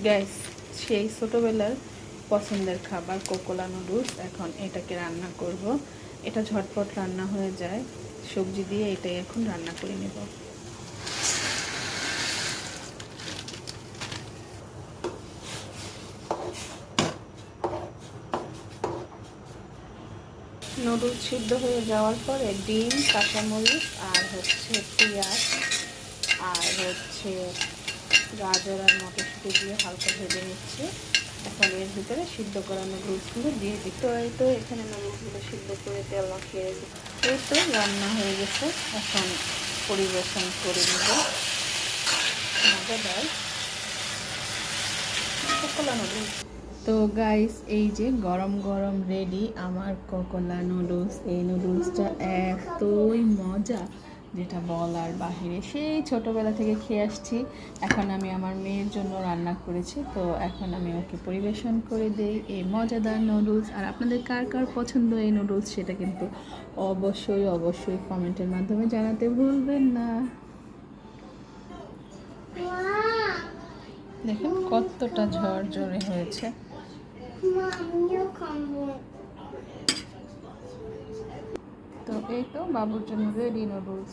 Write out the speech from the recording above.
Gas সেই ছোটোবেলার পছন্দের খাবার কোকোলা নুডলস। এখন এটাকে রান্না করব। এটা ঝটপট রান্না হয়ে যায়, সবজি দিয়ে এটাই এখন রান্না করে নেব। নুডলস সিদ্ধ হয়ে যাওয়ার পরে ডিম, কাঁচামরিচ আর হচ্ছে পেঁয়াজ আর হচ্ছে গাজর আর মটরশুঁটি দিয়ে হালকা ভেজে নিচ্ছি। এখন এর ভিতরে সিদ্ধ করা নুডলসগুলো দিয়ে দিই। তো এই তো এখানে নুডলসগুলো সিদ্ধ করে তেল মাখিয়ে রেখে এই তো রান্না হয়ে গেছে। এখন পরিবেশন করে নেব মজাদার কোকোলা নুডলস। তো গাইস, এই যে গরম গরম রেডি আমার কোকোলা নুডলস। এই নুডলসটা এতই মজা যেটা বলার বাহিরে। সেই ছোটোবেলা থেকে খেয়ে আসছি। এখন আমি আমার মেয়ের জন্য রান্না করেছি, তো এখন আমি ওকে পরিবেশন করে দিই এই মজাদার নুডলস। আর আপনাদের কার কার পছন্দ এই নুডলস সেটা কিন্তু অবশ্যই অবশ্যই কমেন্টের মাধ্যমে জানাতে ভুলবেন না। দেখুন কতটা ঝরঝরে হয়েছে। তো এই তো বাবুর জন্য রেডি নুডলস।